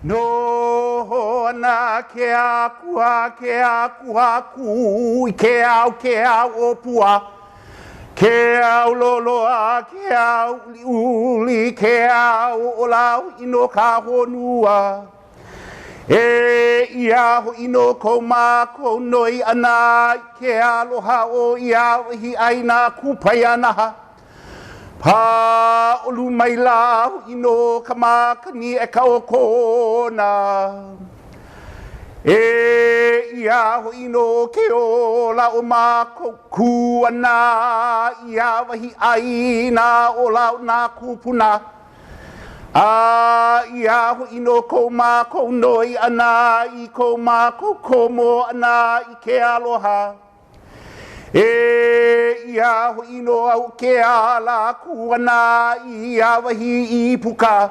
No na ke akua ku ke au o pua ke au loloa ke au uli ke au o lau ino ka honua e ia ho ino ko ma ko noi ana ke aloha o ia hi aina ku pai ana pa olu mai la ino kama kani e ka o kona e ia ho ino ke o la o ma ku ana ia wahi aina o la na kupuna a ia ho ino ko ma ko noi ana i ko ma ko komo ana i ke aloha e ia ho ino au ke ala kuana ia wahi i puka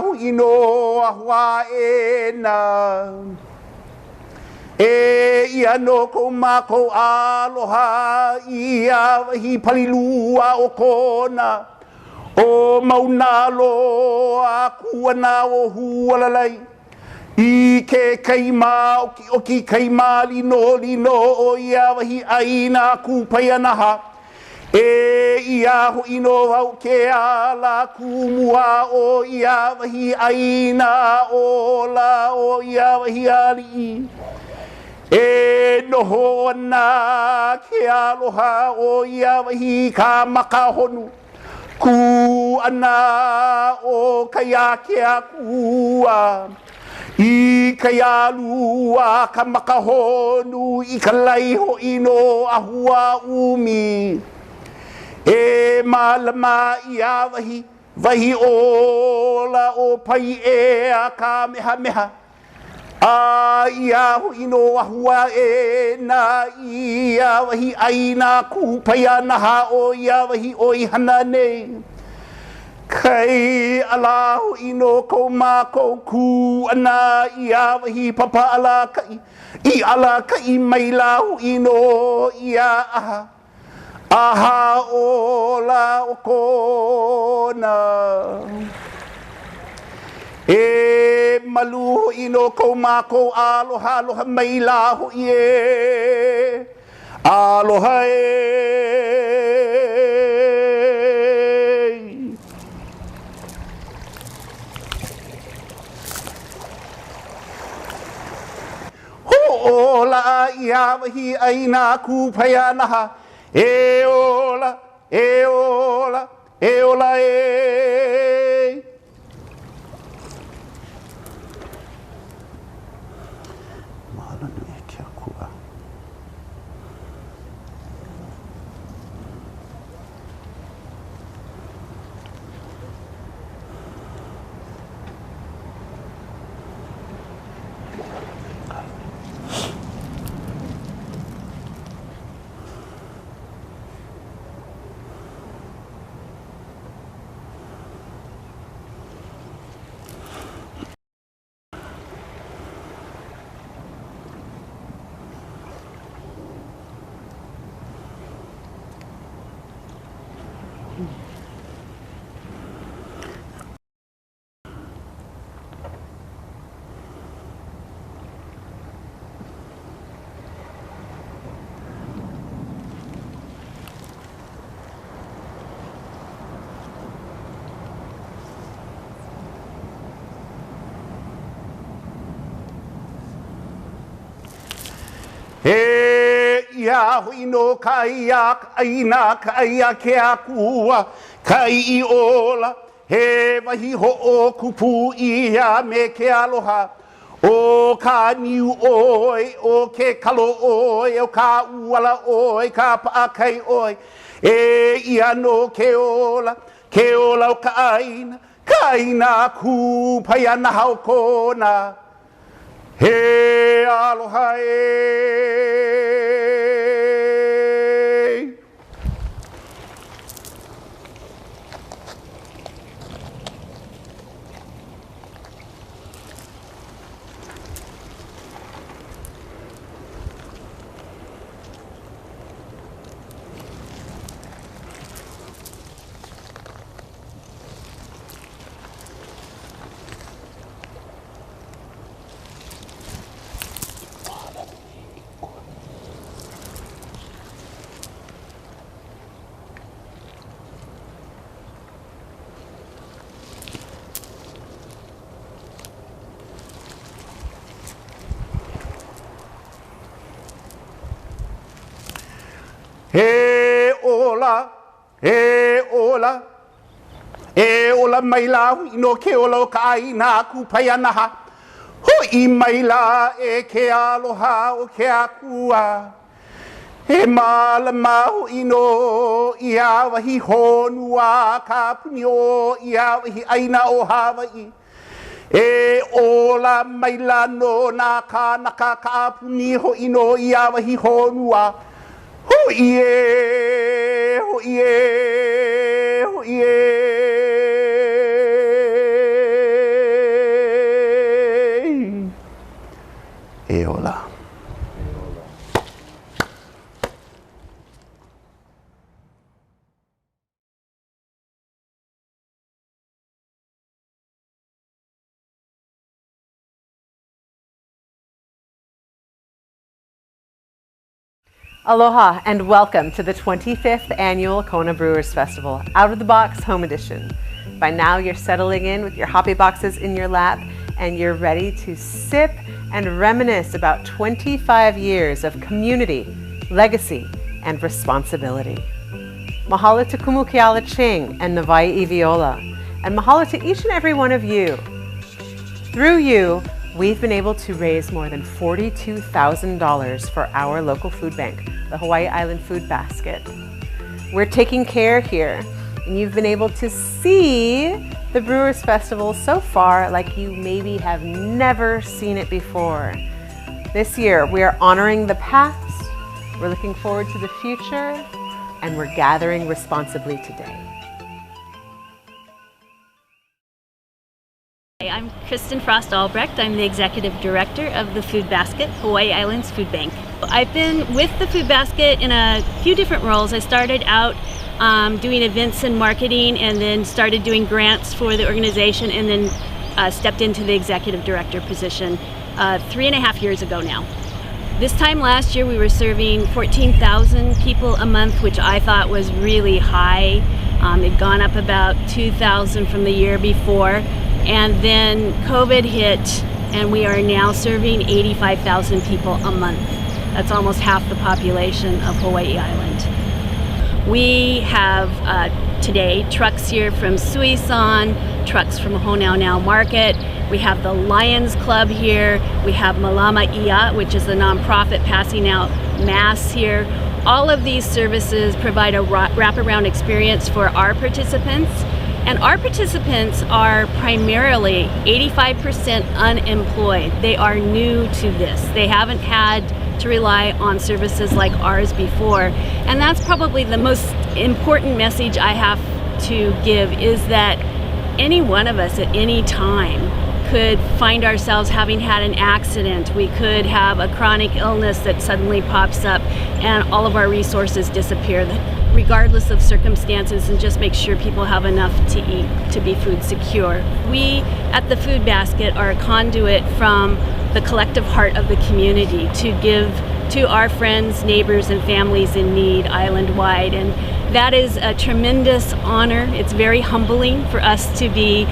hu ino a hua e na E ia no ko mako aloha ia wahi palilua o kona. O mauna loa kuana o hualalai. I ke kaima o ki kaima lino o ia wahi aina kupai anaha. E ia ho ino au ke ala kumua o ia wahi aina o la o ia wahi ali. E noho ana ke aloha o ia wahi ka makahonu. Ku ana o kaya ke akua. I kaya lua ka makahonu i ka laiho ino ahua umi. E malama ia wahi ola o pai e a ka meha meha. A ia ho ino ahua e na ia wahi aina kupai anaha o ia wahi oi hana nei. Kai ala ho ino ko mako ku ana ia wahi papa ala kai. I ala kai mai la ho ino ia aha. Aha ola o kona. E malu ino ko mako aloha aloha mai la ho ie. Aloha e. Ho ola ia wahi aina kupai anaha. E ola, e ola, e ola e. Malanu e kia kua. He ia hui no kai a aina kai a ke akua kai I ola he wahi ho o kupu ia me ke aloha o ka niu oi o ke kalo oi o ka uala oi ka paakai oi e ia no ke ola o ka aina ku pai ana hau kona. He aloha e. He ola, he ola, e ola mai la ino ke ola o ka aina kupai anaha. Hoi mai la e ke aloha o ke akua. He malama ino ia wahi honua ka puni o ia wahi aina o Hawaii. E ola mai la no na ka naka ka puni ho ino ia wahi honua. Ho ie, ho ie, ho ie. E ola. Aloha and welcome to the 25th Annual Kona Brewers Festival, Out of the Box Home Edition. By now you're settling in with your hoppy boxes in your lap and you're ready to sip and reminisce about 25 years of community, legacy, and responsibility. Mahalo to Kumu Kealoha Ching and Navai Iviola, and mahalo to each and every one of you. Through you, we've been able to raise more than $42,000 for our local food bank, the Hawaii Island Food Basket. We're taking care here, and you've been able to see the Brewers Festival so far like you maybe have never seen it before. This year, we are honoring the past, we're looking forward to the future, and we're gathering responsibly today. I'm Kristen Frost Albrecht. I'm the Executive Director of the Food Basket, Hawaii Islands Food Bank. I've been with the Food Basket in a few different roles. I started out doing events and marketing, and then started doing grants for the organization, and then stepped into the Executive Director position 3.5 years ago now. This time last year we were serving 14,000 people a month, which I thought was really high. It'd gone up about 2,000 from the year before. And then COVID hit, and we are now serving 85,000 people a month. That's almost half the population of Hawaii Island. We have today trucks here from Suisun, trucks from Honaunau Market. We have the Lions Club here. We have Malama Ia, which is a nonprofit passing out mass here. All of these services provide a wraparound experience for our participants. And our participants are primarily 85% unemployed. They are new to this. They haven't had to rely on services like ours before. And that's probably the most important message I have to give, is that any one of us at any time could find ourselves having had an accident. We could have a chronic illness that suddenly pops up and all of our resources disappear, regardless of circumstances, and just make sure people have enough to eat to be food secure. We at the Food Basket are a conduit from the collective heart of the community to give to our friends, neighbors, and families in need island-wide. And that is a tremendous honor. It's very humbling for us to be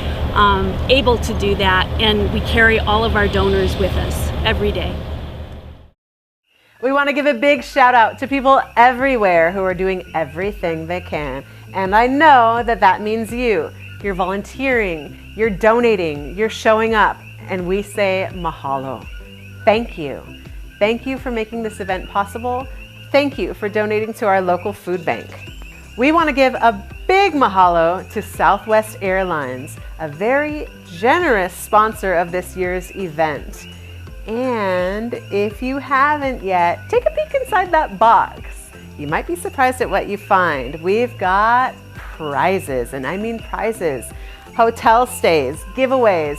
able to do that, and we carry all of our donors with us every day. We want to give a big shout out to people everywhere who are doing everything they can. And I know that that means you. You're volunteering, you're donating, you're showing up, and we say mahalo. Thank you. Thank you for making this event possible. Thank you for donating to our local food bank. We want to give a big mahalo to Southwest Airlines, a very generous sponsor of this year's event. And if you haven't yet, take a peek inside that box. You might be surprised at what you find. We've got prizes, and I mean prizes, hotel stays, giveaways,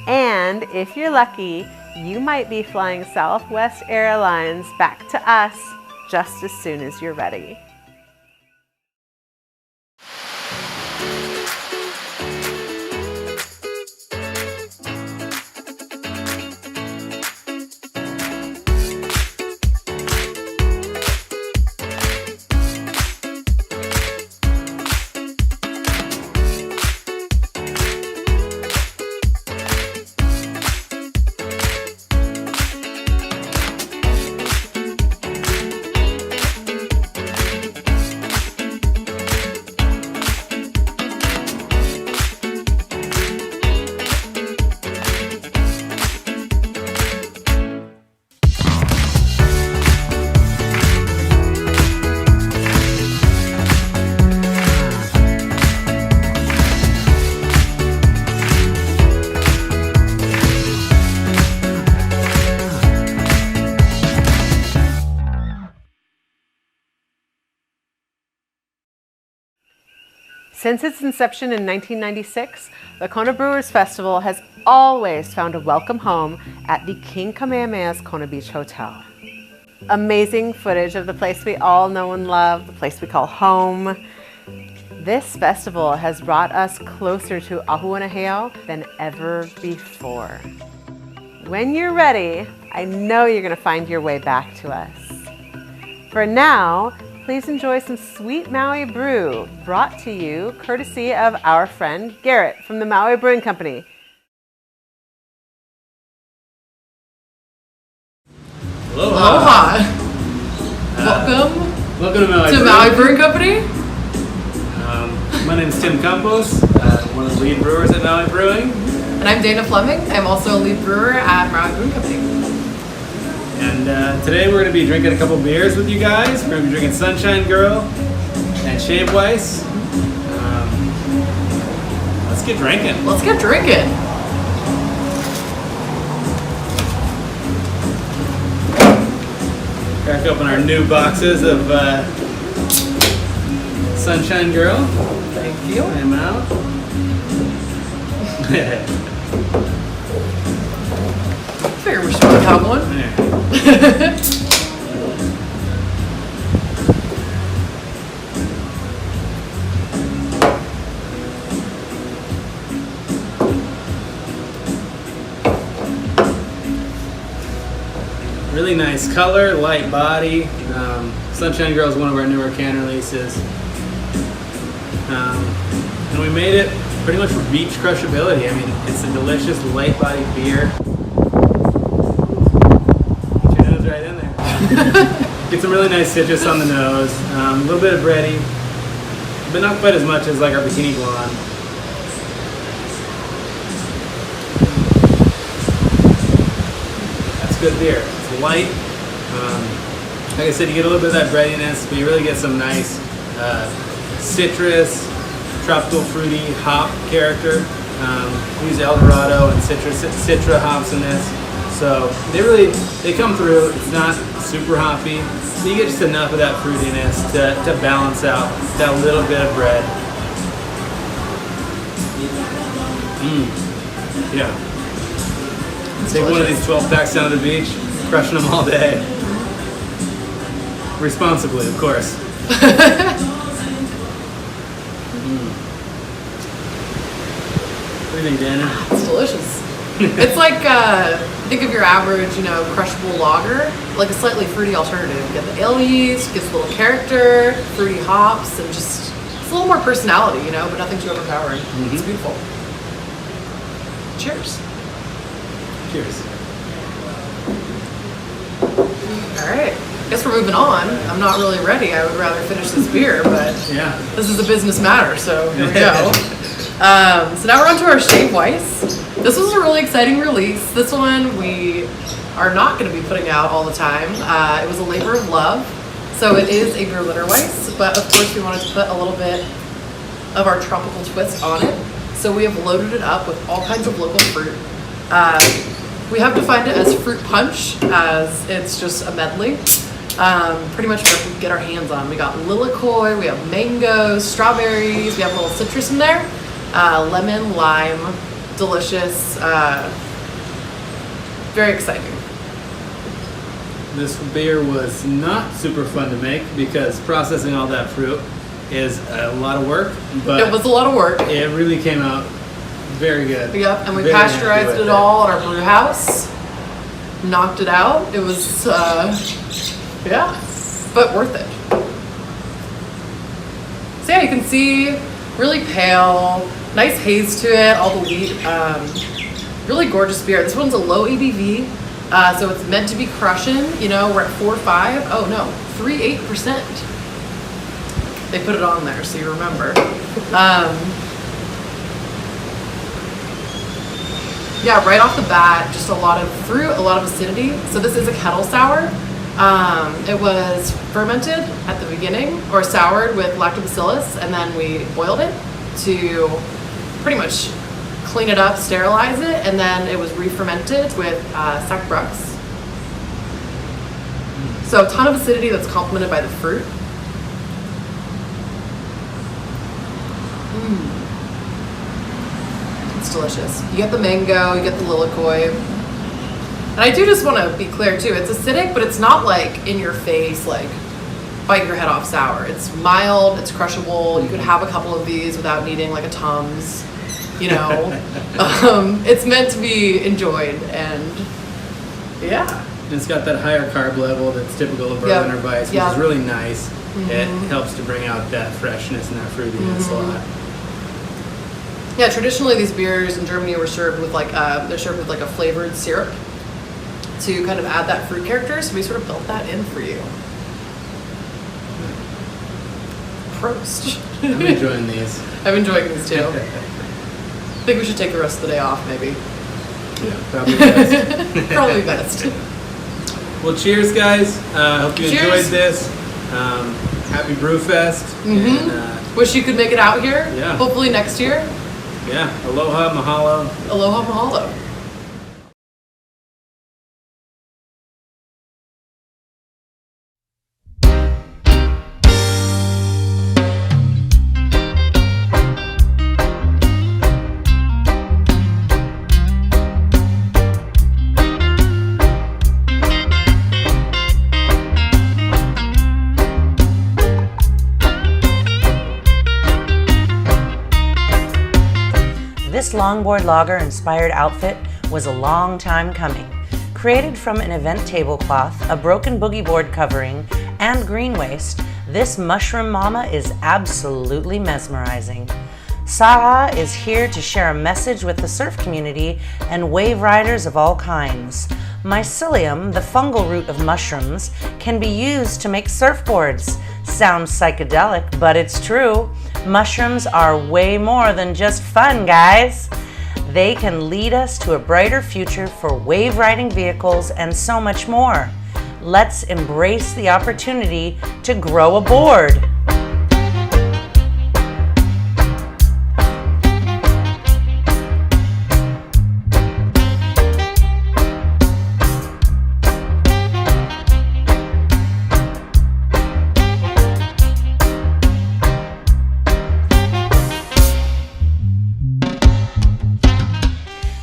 and if you're lucky, you might be flying Southwest Airlines back to us just as soon as you're ready. Since its inception in 1996, the Kona Brewers Festival has always found a welcome home at the King Kamehameha's Kona Beach Hotel. Amazing footage of the place we all know and love, the place we call home. This festival has brought us closer to Ahuanaheo than ever before. When you're ready, I know you're going to find your way back to us. For now, please enjoy some sweet Maui brew brought to you courtesy of our friend Garrett from the Maui Brewing Company. Aloha. Welcome to Maui to Maui Brewing Company. My name is Tim Campos. I'm one of the lead brewers at Maui Brewing. And I'm Dana Fleming. I'm also a lead brewer at Maui Brewing Company. And today we're going to be drinking a couple beers with you guys. We're going to be drinking Sunshine Girl and Shave Weiss. Let's get drinking. Let's get drinking. Crack open our new boxes of Sunshine Girl. Thank you. Try them out. Figure we should have one. There. Really nice color, light body. Sunshine Girl is one of our newer can releases. And we made it pretty much for beach crushability. I mean, it's a delicious light body beer. Get your nose right in there. Get some really nice citrus on the nose. A little bit of bready, but not quite as much as like our Bikini Blonde. That's good beer. It's light. Like I said, you get a little bit of that breadiness, but you really get some nice citrus, tropical fruity hop character. We use Eldorado and Citra hops in this. So they come through. It's not super hoppy. So you get just enough of that fruitiness to balance out that little bit of bread. Yeah. Take one of these 12 packs down to the beach, crushing them all day. Responsibly, of course. What do you think, Dana? It's delicious. It's like, think of your average, crushable lager, like a slightly fruity alternative. You get the ale yeast, gets a little character, fruity hops, and just, it's a little more personality, but nothing too overpowering. It's beautiful. Cheers. Cheers. All right. Guess we're moving on. I'm not really ready. I would rather finish this beer, but Yeah. this is a business matter, so here we go. So now we're on to our Shave Weiss. This was a really exciting release. This one we are not going to be putting out all the time. It was a labor of love. So it is a Berliner Weiss, but of course we wanted to put a little bit of our tropical twist on it. So we have loaded it up with all kinds of local fruit. We have defined it as fruit punch, as it's just a medley. Pretty much what we can get our hands on. We got lilikoi, we have mangoes, strawberries, we have a little citrus in there, lemon, lime, delicious, very exciting. This beer was not super fun to make because processing all that fruit is a lot of work, but It was a lot of work. it really came out very good. Yep, and we Very happy pasteurized with it all at our brew house. Knocked it out. It was, yeah, but worth it. So yeah, you can see really pale, nice haze to it, all the wheat. Really gorgeous beer. This one's a low ABV, so it's meant to be crushing. We're at 4.5. Oh no, 3.8%. They put it on there, so you remember. Yeah, right off the bat, just a lot of fruit, a lot of acidity. So this is a kettle sour. It was fermented at the beginning, or soured with lactobacillus, and then we boiled it to pretty much clean it up, sterilize it, and then it was re-fermented with Sac Brux. So a ton of acidity that's complemented by the fruit. It's delicious. You get the mango, you get the lilikoi. And I do just want to be clear too, it's acidic, but it's not like in your face, like bite your head off sour. It's mild, it's crushable. You could have a couple of these without needing like a Tums, It's meant to be enjoyed, and yeah, And it's got that higher carb level that's typical of Berliner Weiss, which is really nice. It helps to bring out that freshness and that fruitiness a lot. Yeah, traditionally these beers in Germany were served with like they're served with like a flavored syrup to kind of add that fruit character. So we sort of built that in for you. Prost. I'm enjoying these. I'm enjoying these too. I think we should take the rest of the day off, maybe. Yeah, probably best. Probably best. Well, cheers, guys. Hope you enjoyed this. Happy Brewfest. And, wish you could make it out here. Yeah. Hopefully next year. Yeah. Aloha, mahalo. Aloha, mahalo. This longboard lager inspired outfit was a long time coming. Created from an event tablecloth, a broken boogie board covering, and green waste, this mushroom mama is absolutely mesmerizing. Sarah is here to share a message with the surf community and wave riders of all kinds. Mycelium, the fungal root of mushrooms, can be used to make surfboards. Sounds psychedelic, but it's true. Mushrooms are way more than just fun, guys. They can lead us to a brighter future for wave riding vehicles and so much more. Let's embrace the opportunity to grow a board.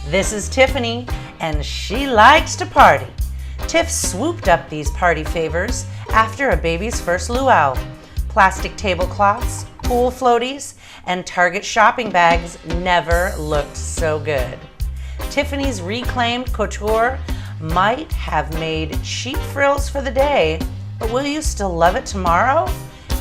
This is Tiffany, and she likes to party. Tiff swooped up these party favors after a baby's first luau. Plastic tablecloths, pool floaties, and Target shopping bags never looked so good. Tiffany's reclaimed couture might have made cheap frills for the day, but will you still love it tomorrow?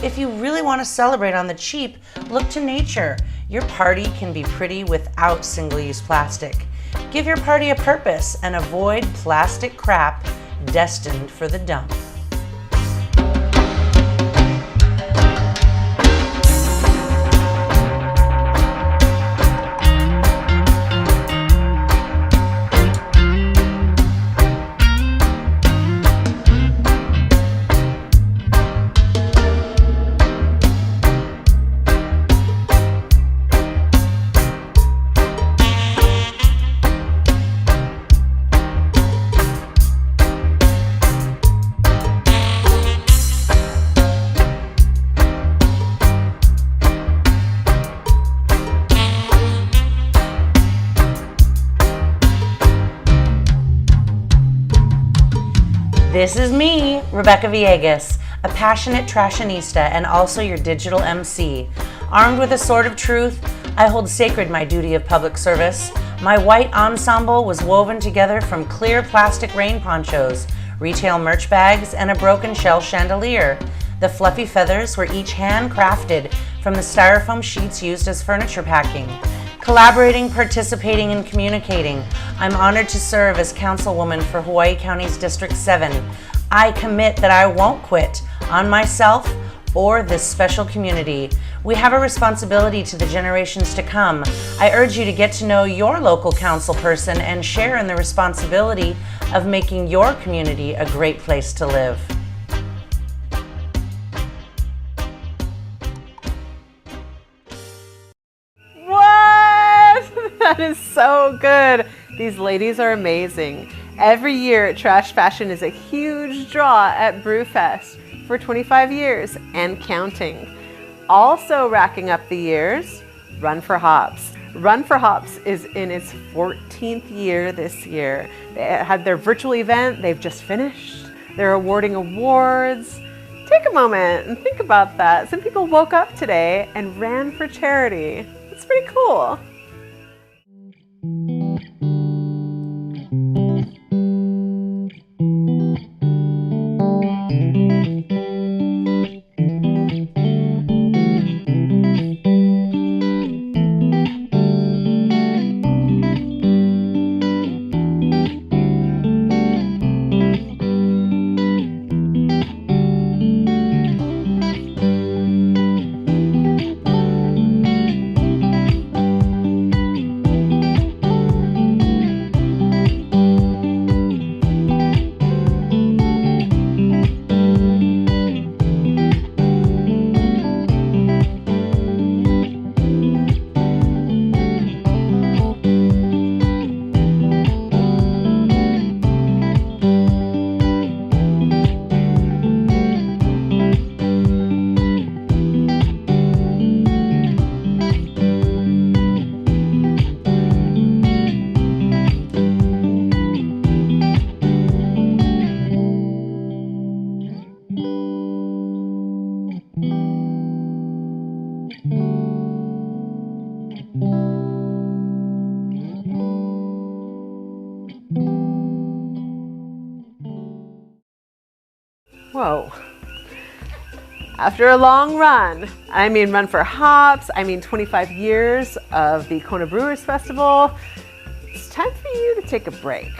If you really want to celebrate on the cheap, look to nature. Your party can be pretty without single-use plastic. Give your party a purpose and avoid plastic crap destined for the dump. This is me, Rebecca Villegas, a passionate trashionista and also your digital MC. Armed with a sword of truth, I hold sacred my duty of public service. My white ensemble was woven together from clear plastic rain ponchos, retail merch bags, and a broken shell chandelier. The fluffy feathers were each handcrafted from the styrofoam sheets used as furniture packing. Collaborating, participating, and communicating, I'm honored to serve as councilwoman for Hawaii County's District 7. I commit that I won't quit on myself or this special community. We have a responsibility to the generations to come. I urge you to get to know your local council person and share in the responsibility of making your community a great place to live. That is so good. These ladies are amazing. Every year, Trash Fashion is a huge draw at Brewfest for 25 years and counting. Also racking up the years, Run for Hops. Run for Hops is in its 14th year this year. They had their virtual event. They've just finished. They're awarding awards. Take a moment and think about that. Some people woke up today and ran for charity. It's pretty cool. Whoa. After a long run, I mean run for hops, I mean 25 years of the Kona Brewers Festival, it's time for you to take a break.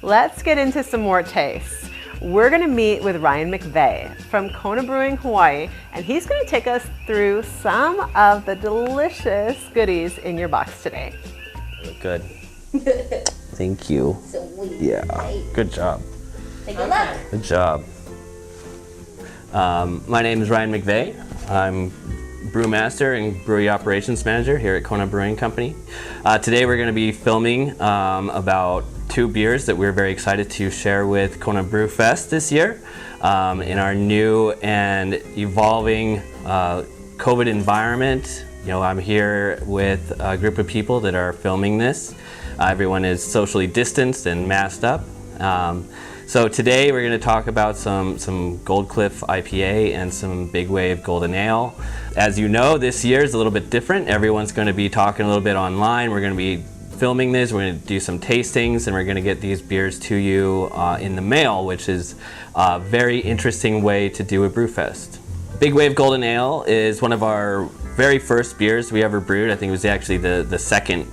Let's get into some more tastes. We're gonna meet with Ryan McVeigh from Kona Brewing Hawaii, and he's gonna take us through some of the delicious goodies in your box today. Good. Thank you. Sweet. Yeah, good job. Take a look. Good job. My name is Ryan McVeigh. I'm brewmaster and brewery operations manager here at Kona Brewing Company. Today we're going to be filming about 2 beers that we're very excited to share with Kona Brew Fest this year in our new and evolving COVID environment. You know, I'm here with a group of people that are filming this. Everyone is socially distanced and masked up. So today we're going to talk about some Gold Cliff IPA and some Big Wave Golden Ale. As you know, this year is a little bit different. Everyone's going to be talking a little bit online. We're going to be filming this. We're going to do some tastings, and we're going to get these beers to you in the mail, which is a very interesting way to do a brewfest. Big Wave Golden Ale is one of our very first beers we ever brewed. I think it was actually the second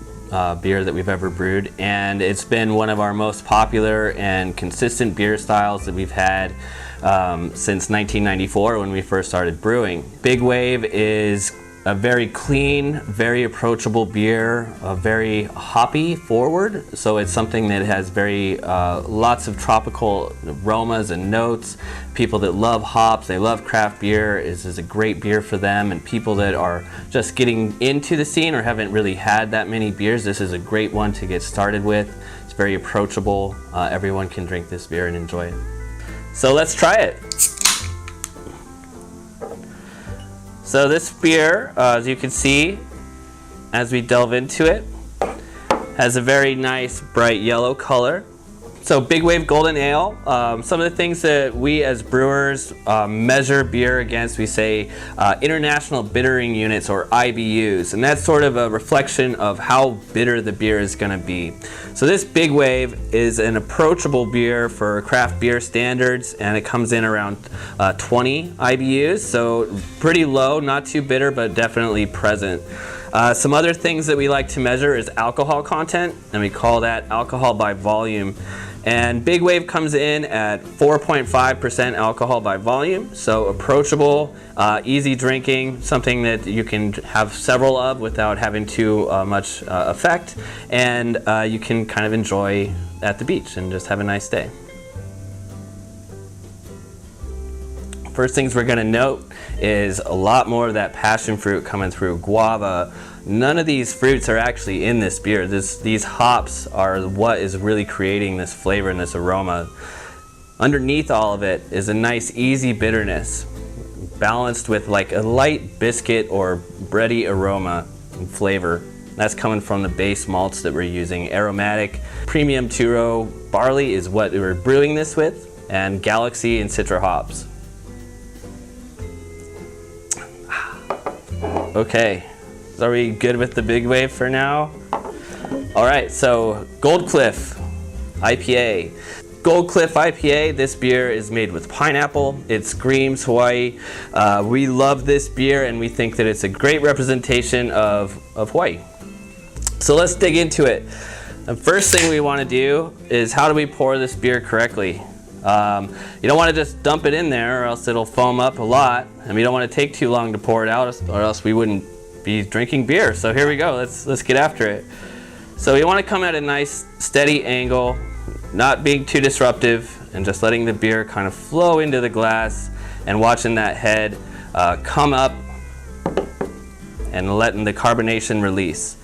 beer that we've ever brewed, and it's been one of our most popular and consistent beer styles that we've had since 1994 when we first started brewing. Big Wave is a very clean, very approachable beer, very hoppy forward, so it's something that has very lots of tropical aromas and notes. People that love hops, they love craft beer, this is a great beer for them, and people that are just getting into the scene or haven't really had that many beers, this is a great one to get started with. It's very approachable. Everyone can drink this beer and enjoy it. So let's try it. So this beer, as you can see, as we delve into it, has a very nice bright yellow color. So Big Wave Golden Ale, some of the things that we as brewers measure beer against, we say international bittering units, or IBUs, and that's sort of a reflection of how bitter the beer is going to be. So this Big Wave is an approachable beer for craft beer standards, and it comes in around 20 IBUs, so pretty low, not too bitter, but definitely present. Some other things that we like to measure is alcohol content, and we call that alcohol by volume. And Big Wave comes in at 4.5% alcohol by volume, so approachable, easy drinking, something that you can have several of without having too much effect, and you can kind of enjoy at the beach and just have a nice day. First things we're going to note is a lot more of that passion fruit coming through, guava. None of these fruits are actually in this beer. These hops are what is really creating this flavor and this aroma. Underneath all of it is a nice easy bitterness, balanced with like a light biscuit or bready aroma and flavor. That's coming from the base malts that we're using. Aromatic premium two-row barley is what we're brewing this with, and Galaxy and Citra hops. Okay, so are we good with the Big Wave for now? All right, so Gold Cliff IPA. Gold Cliff IPA, this beer is made with pineapple. It screams Hawaii. We love this beer, and we think that it's a great representation of Hawaii. So let's dig into it. The first thing we want to do is, how do we pour this beer correctly? You don't want to just dump it in there, or else it'll foam up a lot, and we don't want to take too long to pour it out, or else we wouldn't be drinking beer. So here we go, let's get after it. So you want to come at a nice steady angle, not being too disruptive, and just letting the beer kind of flow into the glass, and watching that head come up and letting the carbonation release.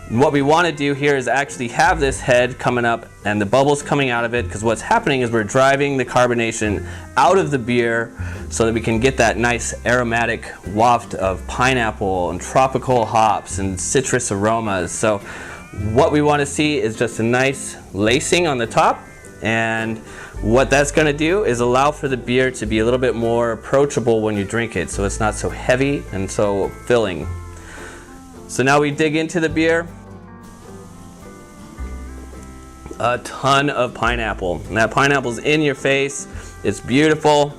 What we want to do here is actually have this head coming up and the bubbles coming out of it, because what's happening is we're driving the carbonation out of the beer so that we can get that nice aromatic waft of pineapple and tropical hops and citrus aromas. So what we want to see is just a nice lacing on the top, and what that's going to do is allow for the beer to be a little bit more approachable when you drink it, so it's not so heavy and so filling. So now we dig into the beer. a ton of pineapple. And that pineapple's in your face. It's beautiful.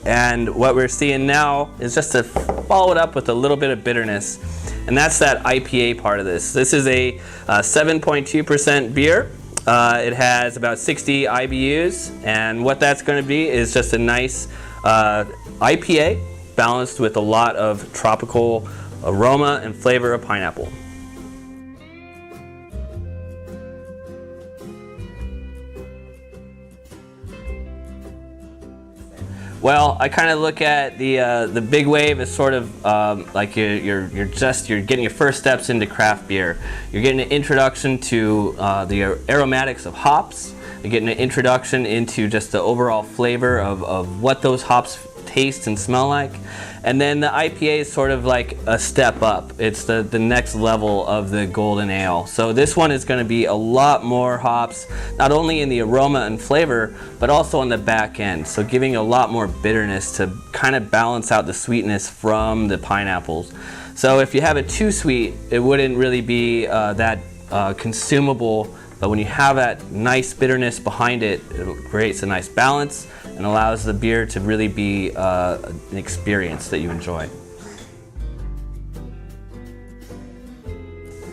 And what we're seeing now is just to follow it up with a little bit of bitterness. And that's that IPA part of this. This is a 7.2% beer. It has about 60 IBUs. And what that's going to be is just a nice IPA balanced with a lot of tropical aroma and flavor of pineapple. Well, I kind of look at the big wave as sort of like you're getting your first steps into craft beer. You're getting an introduction to the aromatics of hops. You're getting an introduction into just the overall flavor of what those hops taste and smell like. And then the IPA is sort of like a step up. It's the next level of the golden ale. So this one is going to be a lot more hops, not only in the aroma and flavor, but also on the back end. So giving a lot more bitterness to kind of balance out the sweetness from the pineapples. So if you have it too sweet, it wouldn't really be that consumable. But when you have that nice bitterness behind it, it creates a nice balance and allows the beer to really be an experience that you enjoy.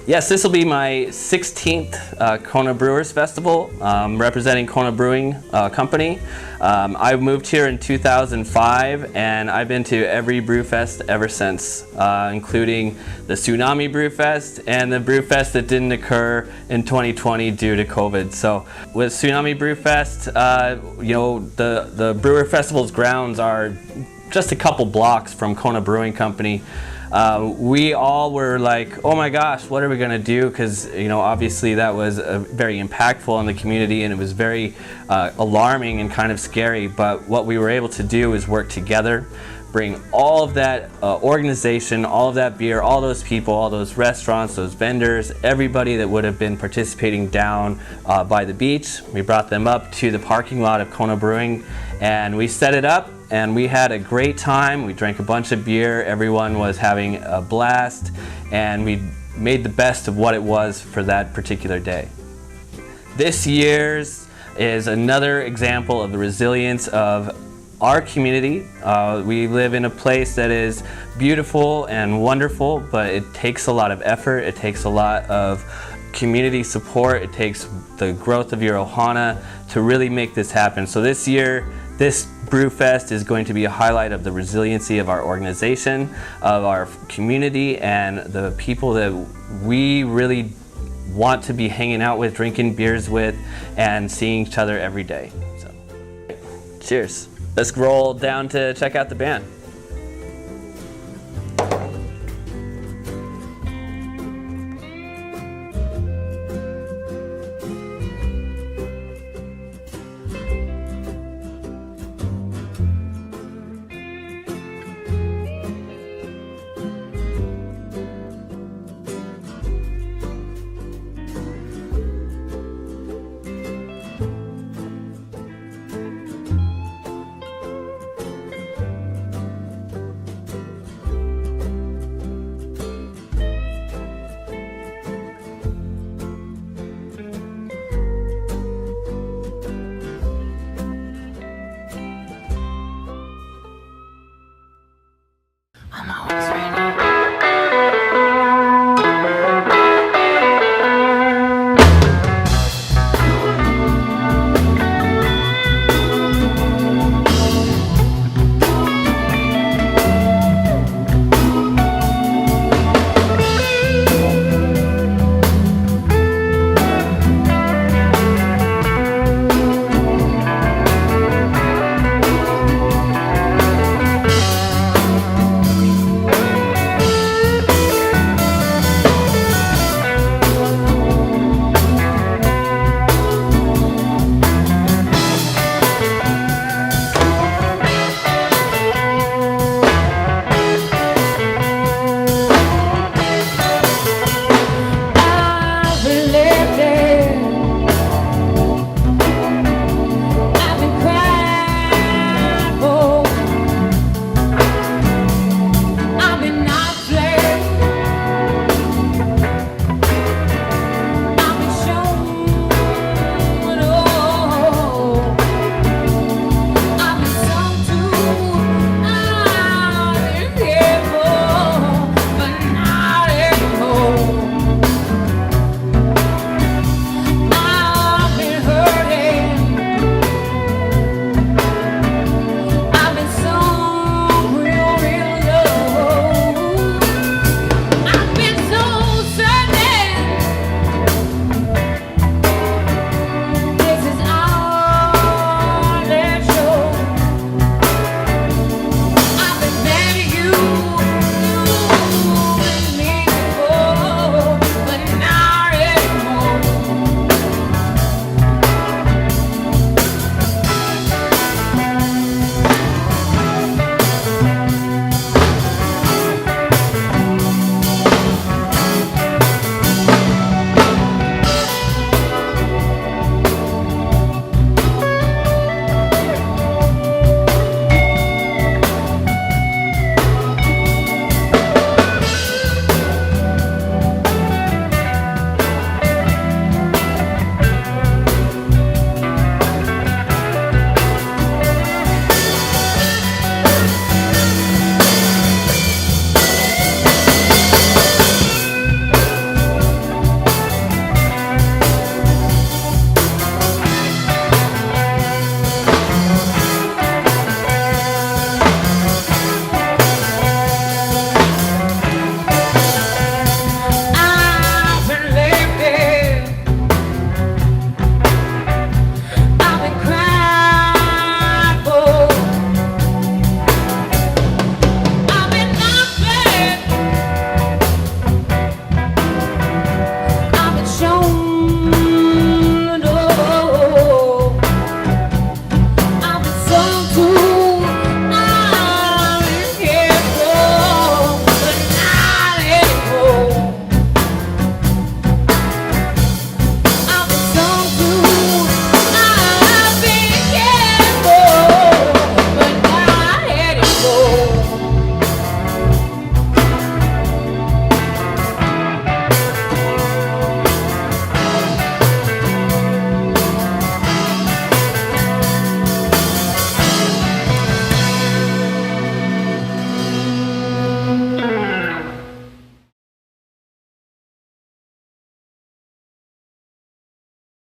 Yes, this will be my 16th Kona Brewers Festival, representing Kona Brewing Company. I moved here in 2005 and I've been to every Brewfest ever since, including the Tsunami Brewfest and the Brewfest that didn't occur in 2020 due to COVID. So with Tsunami Brewfest, you know, the Brewer Festival's grounds are just a couple blocks from Kona Brewing Company. We all were like, oh my gosh, what are we going to do? Because, you know, obviously that was very impactful on the community and it was very alarming and kind of scary. But what we were able to do is work together, bring all of that organization, all of that beer, all those people, all those restaurants, those vendors, everybody that would have been participating down by the beach. We brought them up to the parking lot of Kona Brewing and we set it up. And we had a great time. We drank a bunch of beer. Everyone was having a blast. And we made the best of what it was for that particular day. This year's is another example of the resilience of our community. We live in a place that is beautiful and wonderful, but it takes a lot of effort. It takes a lot of community support. It takes the growth of your ohana to really make this happen. So this year, this Brewfest is going to be a highlight of the resiliency of our organization, of our community, and the people that we really want to be hanging out with, drinking beers with, and seeing each other every day. So, cheers. Let's roll down to check out the band.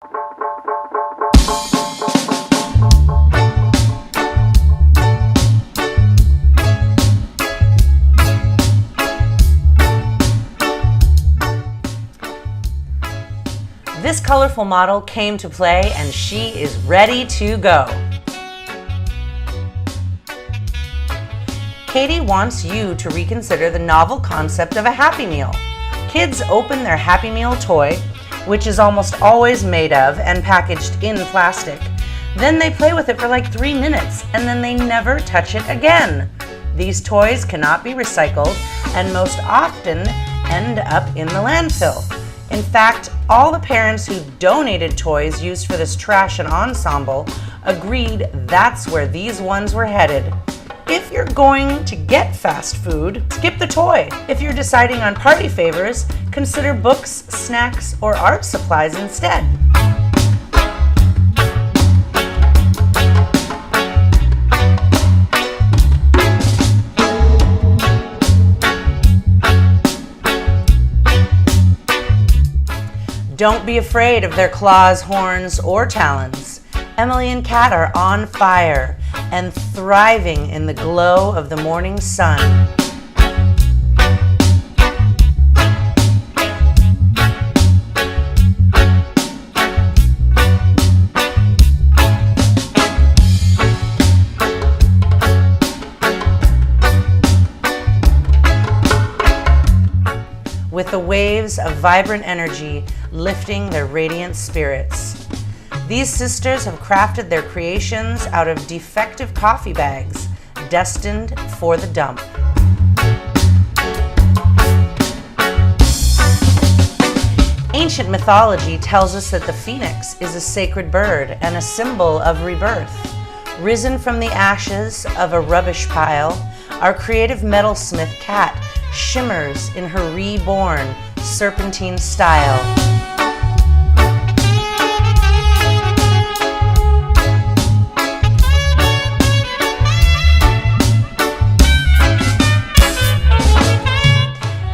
This colorful model came to play and she is ready to go. Katie wants you to reconsider the novel concept of a Happy Meal. Kids open their Happy Meal toy, which is almost always made of and packaged in plastic. Then they play with it for like 3 minutes and then they never touch it again. These toys cannot be recycled and most often end up in the landfill. In fact, all the parents who donated toys used for this trash and ensemble agreed that's where these ones were headed. If you're going to get fast food, skip the toy. If you're deciding on party favors, consider books, snacks, or art supplies instead. Don't be afraid of their claws, horns, or talons. Emily and Kat are on fire and thriving in the glow of the morning sun. With the waves of vibrant energy lifting their radiant spirits. These sisters have crafted their creations out of defective coffee bags, destined for the dump. Ancient mythology tells us that the phoenix is a sacred bird and a symbol of rebirth. Risen from the ashes of a rubbish pile, our creative metalsmith Kat shimmers in her reborn serpentine style.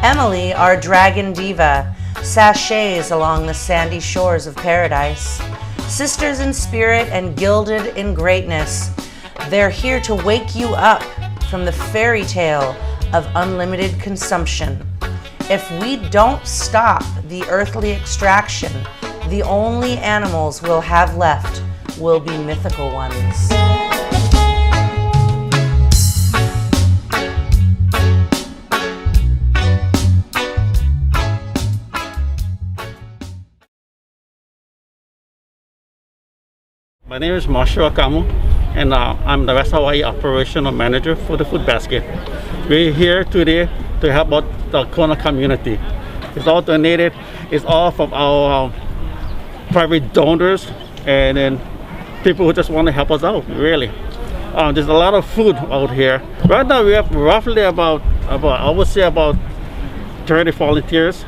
Emily, our dragon diva, sachets along the sandy shores of paradise. Sisters in spirit and gilded in greatness, they're here to wake you up from the fairy tale of unlimited consumption. If we don't stop the earthly extraction, the only animals we'll have left will be mythical ones. My name is Marshall Akamu, and I'm the West Hawaii Operational Manager for the Food Basket. We're here today to help out the Kona community. It's all donated. It's all from our private donors and then people who just want to help us out, really. There's a lot of food out here. Right now we have roughly about I would say about 30 volunteers.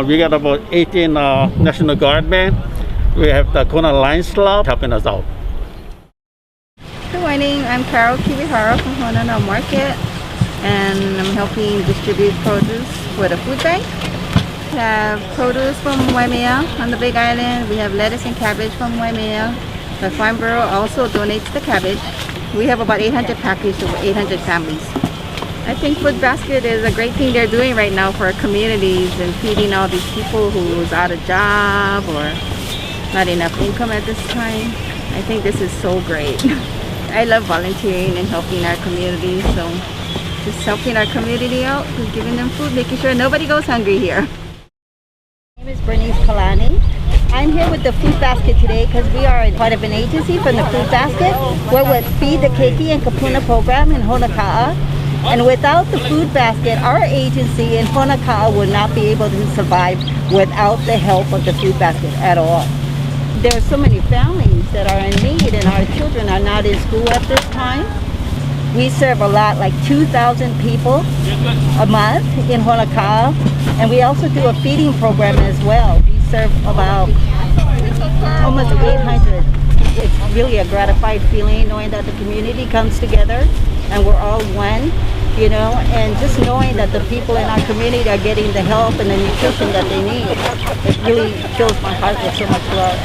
We got about 18 National Guardmen. We have the Kona Lions Club helping us out. Good morning, I'm Carol Kiwihara from Honolulu Market, and I'm helping distribute produce for the food bank. We have produce from Waimea on the Big Island. We have lettuce and cabbage from Waimea. The Farm Bureau also donates the cabbage. We have about 800 packages to 800 families. I think Food Basket is a great thing they're doing right now for our communities and feeding all these people who's out of job or not enough income at this time. I think this is so great. I love volunteering and helping our community, so just helping our community out, just giving them food, making sure nobody goes hungry here. My name is Bernice Kalani. I'm here with the Food Basket today because we are part of an agency from the Food Basket. We're with Feed the Keiki and Kapuna program in Honoka'a. And without the Food Basket, our agency in Honoka'a would not be able to survive without the help of the Food Basket at all. There are so many families that are in need and our children are not in school at this time. We serve a lot, like 2,000 people a month in Honoka'a, and we also do a feeding program as well. We serve about almost 800. It's really a gratified feeling knowing that the community comes together and we're all one you know, and just knowing that the people in our community are getting the help and the nutrition that they need, it really fills my heart with so much love.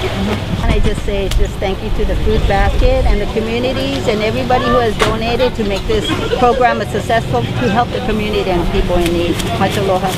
And I just say thank you to the Food Basket and the communities and everybody who has donated to make this program a successful to help the community and people in need. Much aloha.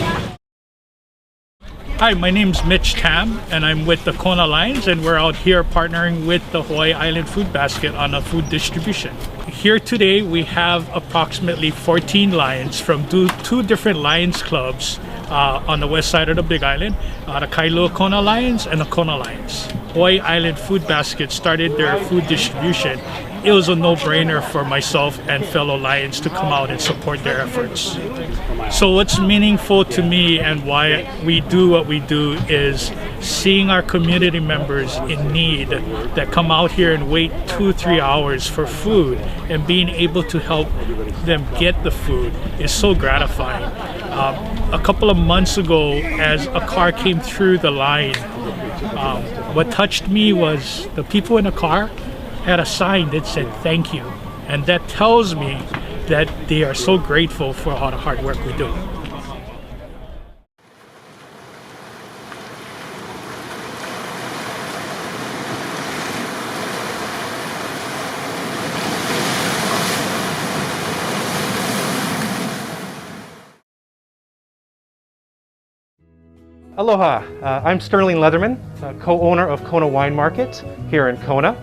Hi, my name's Mitch Tam, and I'm with the Kona Lions, and we're out here partnering with the Hawaii Island Food Basket on a food distribution. Here today, we have approximately 14 Lions from two different Lions clubs on the west side of the Big Island, the Kailua Kona Lions and the Kona Lions. Hawaii Island Food Basket started their food distribution. It was a no-brainer for myself and fellow Lions to come out and support their efforts. So what's meaningful to me and why we do what we do is seeing our community members in need that come out here and wait 2-3 hours for food, and being able to help them get the food is so gratifying. A couple of months ago, as a car came through the line, what touched me was the people in the car had a sign that said thank you, and that tells me that they are so grateful for all the hard work we do. Aloha, I'm Sterling Leatherman, co-owner of Kona Wine Market here in Kona.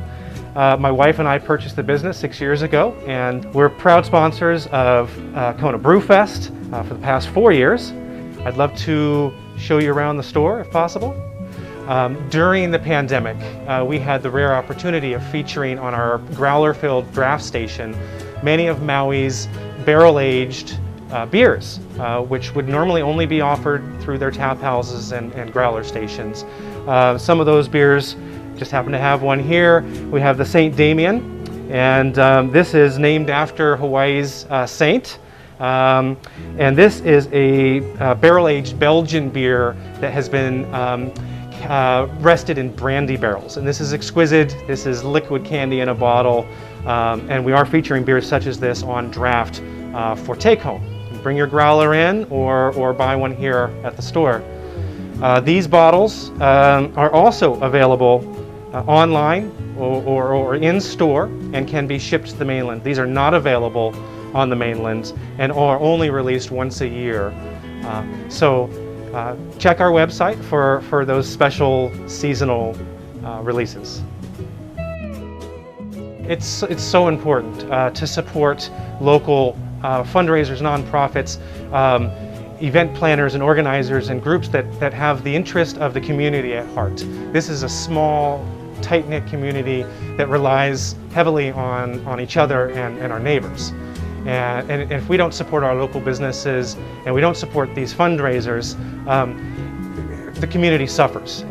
My wife and I purchased the business 6 years ago, and we're proud sponsors of Kona Brew Fest for the past 4 years. I'd love to show you around the store if possible. During the pandemic, we had the rare opportunity of featuring on our growler-filled draft station many of Maui's barrel-aged beers, which would normally only be offered through their tap houses and growler stations. Some of those beers just happen to have one here. We have the St. Damien, and this is named after Hawaii's saint. And this is a barrel-aged Belgian beer that has been rested in brandy barrels. And this is exquisite. This is liquid candy in a bottle. And we are featuring beers such as this on draft for take-home. Bring your growler in or buy one here at the store. These bottles are also available online or in store and can be shipped to the mainland. These are not available on the mainland and are only released once a year. So check our website for those special seasonal releases. It's so important to support local fundraisers, nonprofits, event planners and organizers and groups that have the interest of the community at heart. This is a small, tight-knit community that relies heavily on each other and our neighbors. And if we don't support our local businesses and we don't support these fundraisers, the community suffers.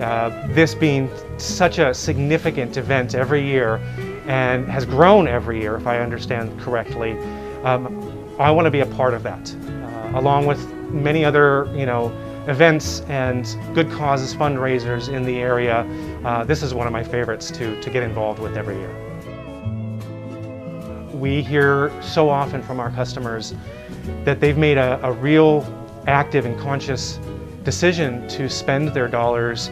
This being such a significant event every year and has grown every year, if I understand correctly, I want to be a part of that, along with many other, events and good causes fundraisers in the area. This is one of my favorites to get involved with every year. We hear so often from our customers that they've made a real active and conscious decision to spend their dollars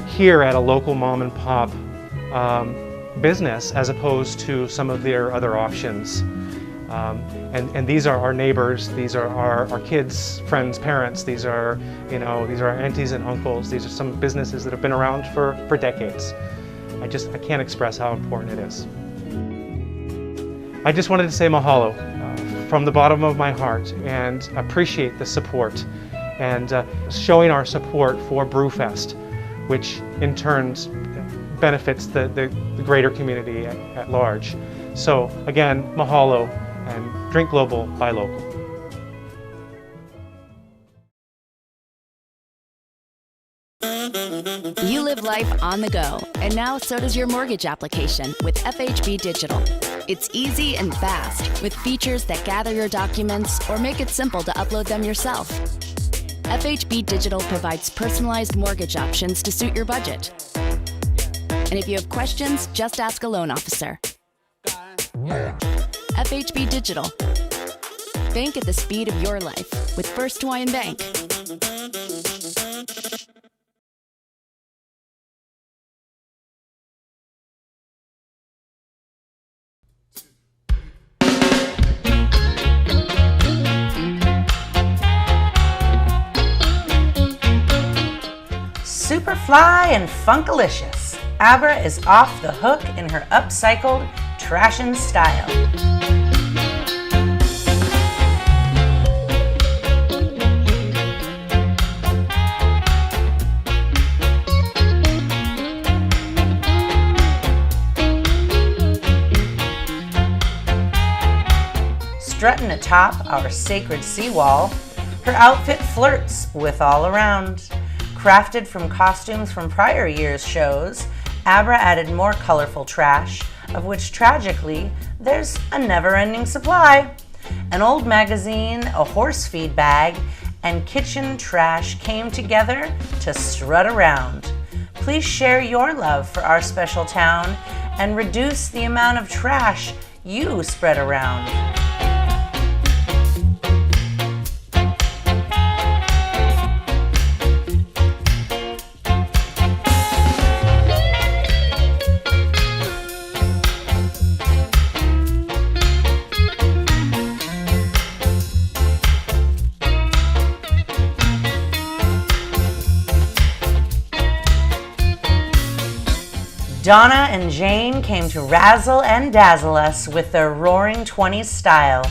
here at a local mom and pop business as opposed to some of their other options. And these are our neighbors, these are our kids, friends, parents, these are our aunties and uncles, these are some businesses that have been around for decades. I can't express how important it is. I just wanted to say mahalo from the bottom of my heart and appreciate the support and showing our support for Brewfest, which in turn benefits the greater community at large. So again, mahalo, and drink global, buy local. You live life on the go, and now so does your mortgage application with FHB Digital. It's easy and fast, with features that gather your documents or make it simple to upload them yourself. FHB Digital provides personalized mortgage options to suit your budget. And if you have questions, just ask a loan officer. FHB Digital. Bank at the speed of your life with First Hawaiian Bank. Superfly and Funkalicious. Abra is off the hook in her upcycled trashin' style. Strutting atop our sacred seawall, her outfit flirts with all around. Crafted from costumes from prior year's shows, Abra added more colorful trash, of which tragically, there's a never-ending supply. An old magazine, a horse feed bag, and kitchen trash came together to strut around. Please share your love for our special town and reduce the amount of trash you spread around. Donna and Jane came to razzle and dazzle us with their roaring 20s style.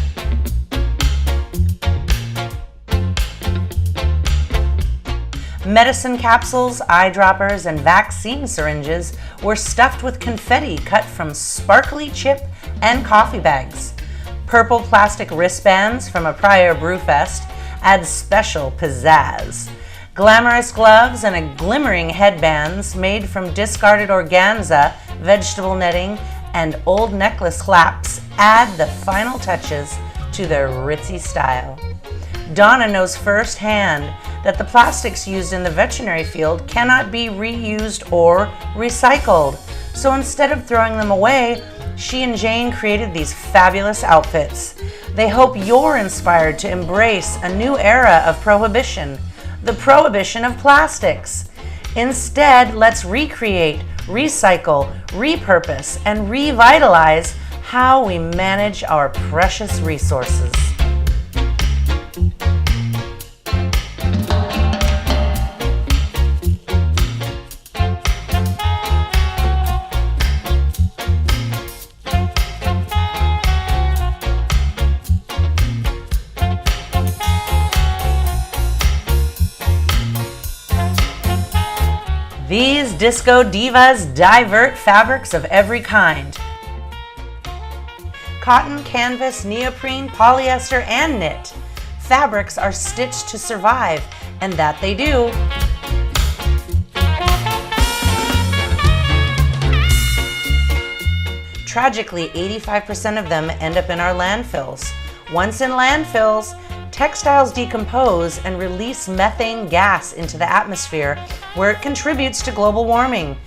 Medicine capsules, eyedroppers, and vaccine syringes were stuffed with confetti cut from sparkly chip and coffee bags. Purple plastic wristbands from a prior brewfest add special pizzazz. Glamorous gloves and a glimmering headbands made from discarded organza, vegetable netting, and old necklace claps add the final touches to their ritzy style. Donna knows firsthand that the plastics used in the veterinary field cannot be reused or recycled. So instead of throwing them away, she and Jane created these fabulous outfits. They hope you're inspired to embrace a new era of prohibition, the prohibition of plastics. Instead, let's recreate, recycle, repurpose, and revitalize how we manage our precious resources. These disco divas divert fabrics of every kind. Cotton, canvas, neoprene, polyester, and knit. Fabrics are stitched to survive, and that they do. Tragically, 85% of them end up in our landfills. Once in landfills, textiles decompose and release methane gas into the atmosphere, where it contributes to global warming.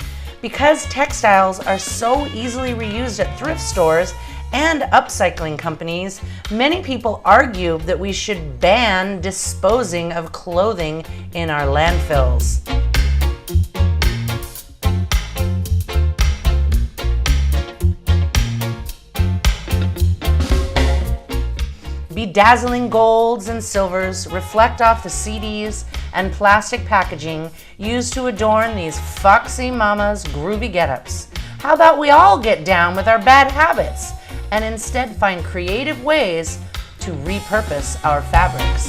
Because textiles are so easily reused at thrift stores and upcycling companies, many people argue that we should ban disposing of clothing in our landfills. Bedazzling golds and silvers reflect off the CDs and plastic packaging used to adorn these foxy mamas' groovy get-ups. How about we all get down with our bad habits and instead find creative ways to repurpose our fabrics?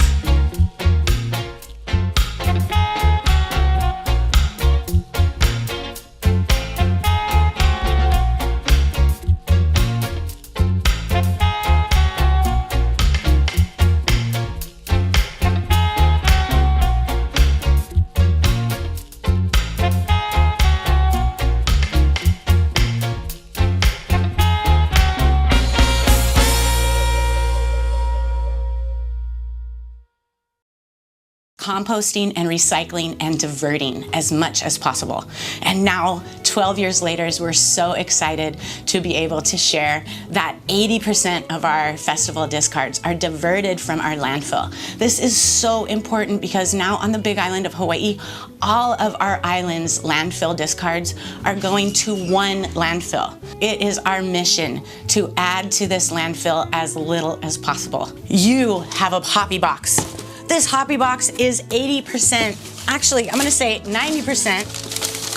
composting and recycling and diverting as much as possible. And now, 12 years later, we're so excited to be able to share that 80% of our festival discards are diverted from our landfill. This is so important because now on the Big Island of Hawaii, all of our island's landfill discards are going to one landfill. It is our mission to add to this landfill as little as possible. You have a hoppy box. This hoppy box is 80%, actually, I'm gonna say 90%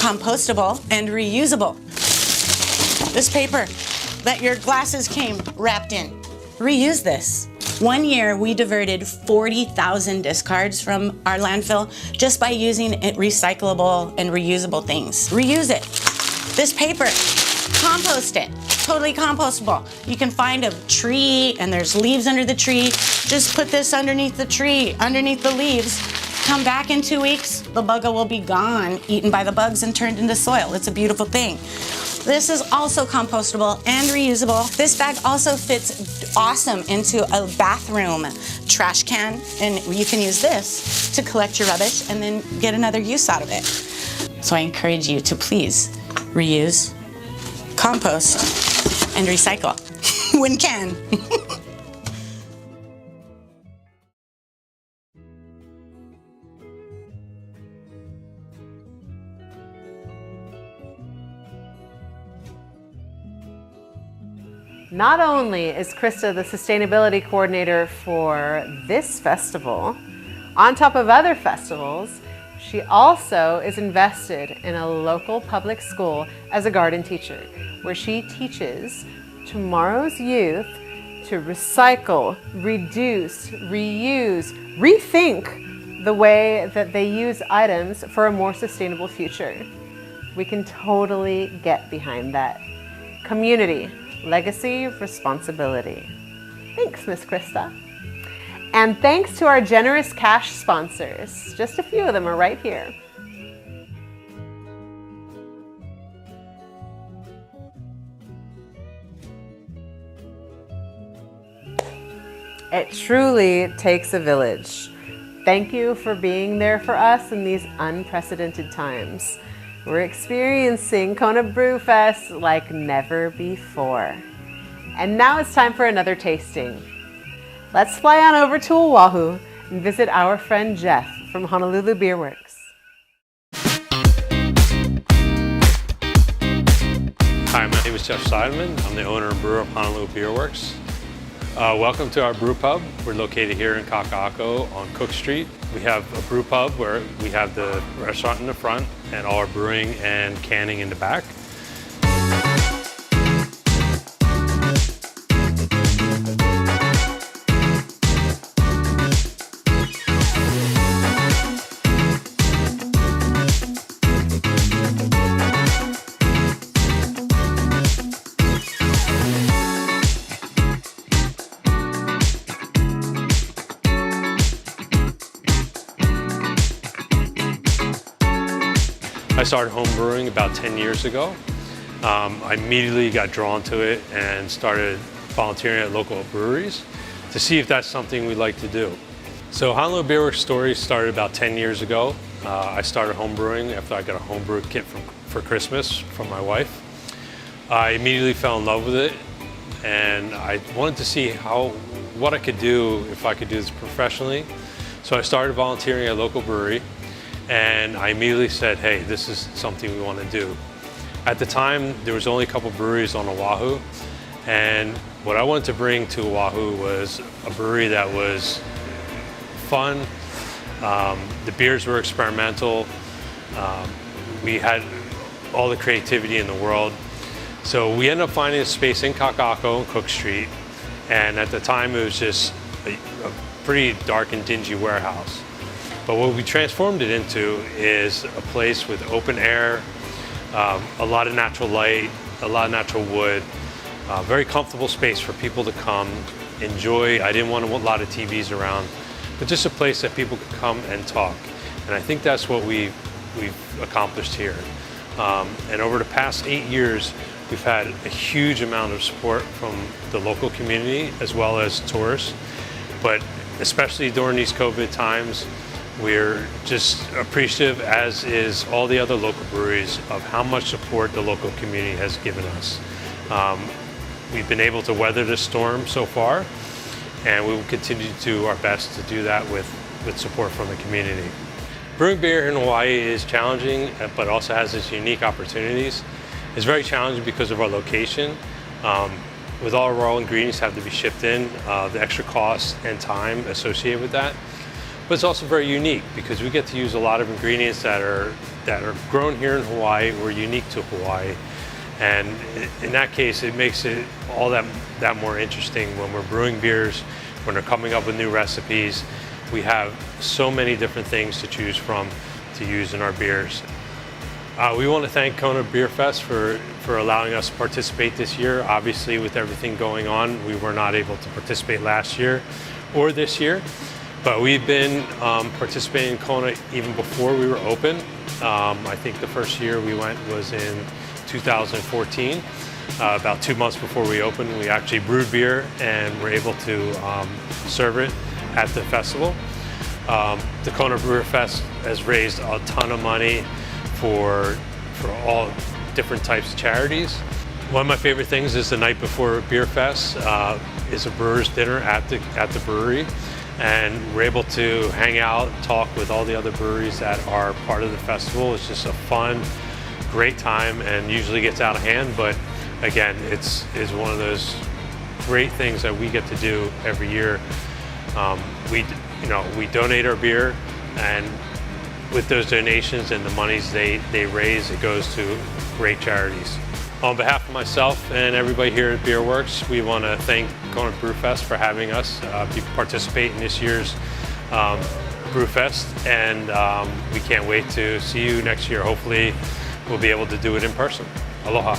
compostable and reusable. This paper that your glasses came wrapped in, reuse this. One year, we diverted 40,000 discards from our landfill just by using recyclable and reusable things. Reuse it. This paper, compost it. Totally compostable. You can find a tree and there's leaves under the tree. Just put this underneath the tree, underneath the leaves. Come back in 2 weeks, the bugger will be gone, eaten by the bugs and turned into soil. It's a beautiful thing. This is also compostable and reusable. This bag also fits awesome into a bathroom trash can, and you can use this to collect your rubbish and then get another use out of it. So I encourage you to please reuse, compost, and recycle when can. Not only is Krista the sustainability coordinator for this festival, on top of other festivals, she also is invested in a local public school as a garden teacher, where she teaches tomorrow's youth to recycle, reduce, reuse, rethink the way that they use items for a more sustainable future. We can totally get behind that. Community, legacy, responsibility. Thanks, Miss Krista. And thanks to our generous cash sponsors. Just a few of them are right here. It truly takes a village. Thank you for being there for us in these unprecedented times. We're experiencing Kona Brew Fest like never before. And now it's time for another tasting. Let's fly on over to Oahu and visit our friend Jeff from Honolulu Beer Works. Hi, my name is Jeff Seidemann. I'm the owner and brewer of Honolulu Beer Works. Welcome to our brew pub. We're located here in Kaka'ako on Cook Street. We have a brew pub where we have the restaurant in the front and all our brewing and canning in the back. I started home brewing about 10 years ago. I immediately got drawn to it and started volunteering at local breweries to see if that's something we'd like to do. So Honolulu Beer Works story started about 10 years ago. I started home brewing after I got a homebrew kit for Christmas from my wife. I immediately fell in love with it, and I wanted to see what I could do if I could do this professionally. So I started volunteering at a local brewery. And I immediately said, hey, this is something we want to do. At the time, there was only a couple breweries on Oahu, and what I wanted to bring to Oahu was a brewery that was fun. The beers were experimental. We had all the creativity in the world. So we ended up finding a space in Kaka'ako on Cook Street, and at the time it was just a pretty dark and dingy warehouse. But what we transformed it into is a place with open air, a lot of natural light, a lot of natural wood, very comfortable space for people to come, enjoy. I didn't want a lot of TVs around, but just a place that people could come and talk. And I think that's what we've accomplished here. And over the past 8 years, we've had a huge amount of support from the local community as well as tourists. But especially during these COVID times, We're just appreciative, as is all the other local breweries, of how much support the local community has given us. We've been able to weather this storm so far, and we will continue to do our best to do that with support from the community. Brewing beer in Hawaii is challenging, but also has its unique opportunities. It's very challenging because of our location. With all raw ingredients have to be shipped in, the extra costs and time associated with that. But it's also very unique because we get to use a lot of ingredients that are grown here in Hawaii or unique to Hawaii. And in that case, it makes it all that more interesting when we're brewing beers, when they're coming up with new recipes. We have so many different things to choose from to use in our beers. We want to thank Kona Beer Fest for allowing us to participate this year. Obviously, with everything going on, we were not able to participate last year or this year. But we've been participating in Kona even before we were open. I think the first year we went was in 2014. About 2 months before we opened, we actually brewed beer and were able to serve it at the festival. The Kona Brewer Fest has raised a ton of money for all different types of charities. One of my favorite things is the night before Beer Fest is a brewer's dinner at the brewery. And we're able to hang out, talk with all the other breweries that are part of the festival. It's just a fun, great time, and usually gets out of hand. But again, it's one of those great things that we get to do every year. We donate our beer, and with those donations and the monies they raise, it goes to great charities. On behalf of myself and everybody here at BeerWorks, we want to thank Kona Brew Fest for having us participate in this year's Brew Fest, and we can't wait to see you next year. Hopefully, we'll be able to do it in person. Aloha.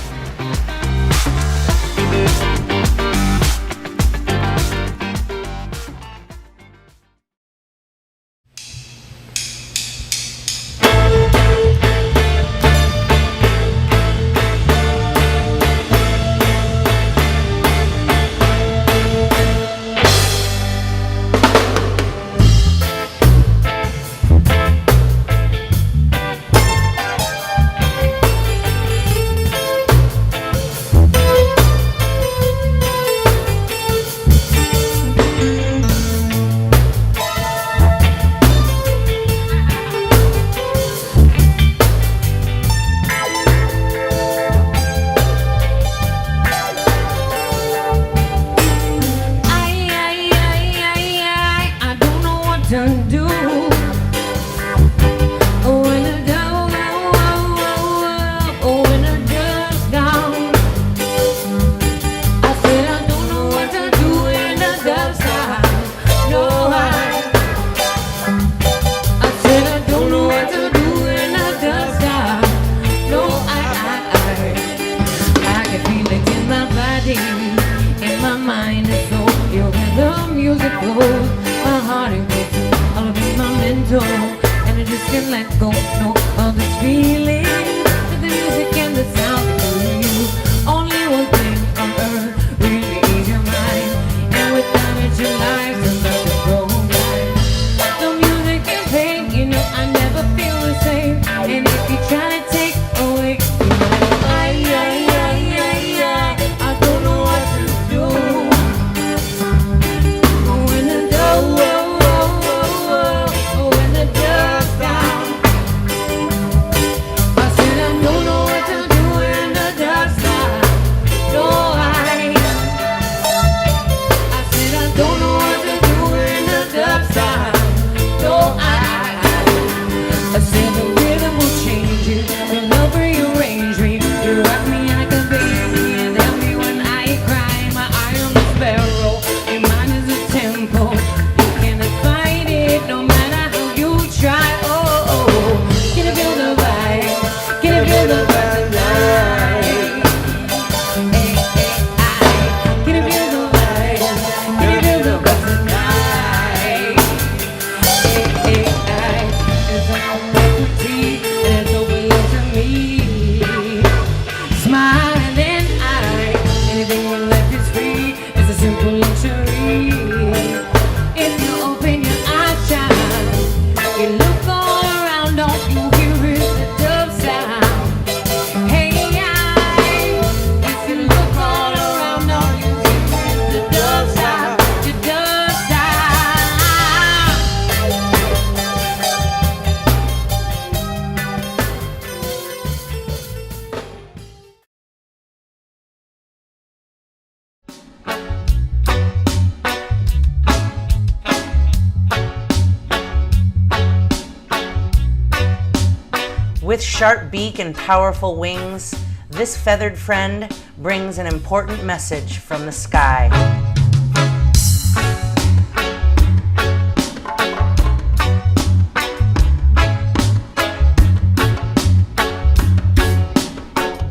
sharp beak and powerful wings, this feathered friend brings an important message from the sky.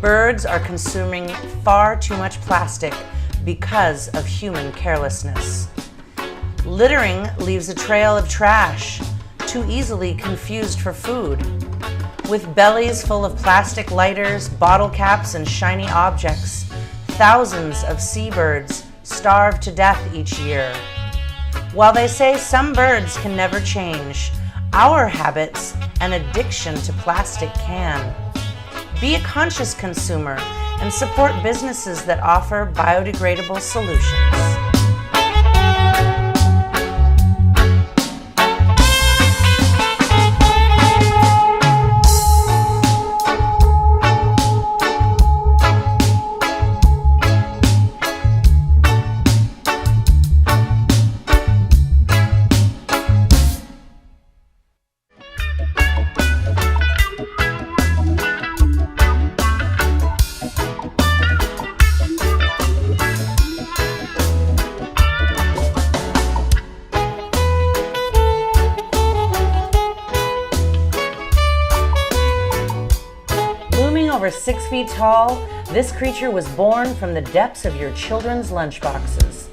Birds are consuming far too much plastic because of human carelessness. Littering leaves a trail of trash, too easily confused for food. With bellies full of plastic lighters, bottle caps, and shiny objects, thousands of seabirds starve to death each year. While they say some birds can never change, our habits and addiction to plastic can. Be a conscious consumer and support businesses that offer biodegradable solutions. Over 6 feet tall, this creature was born from the depths of your children's lunchboxes.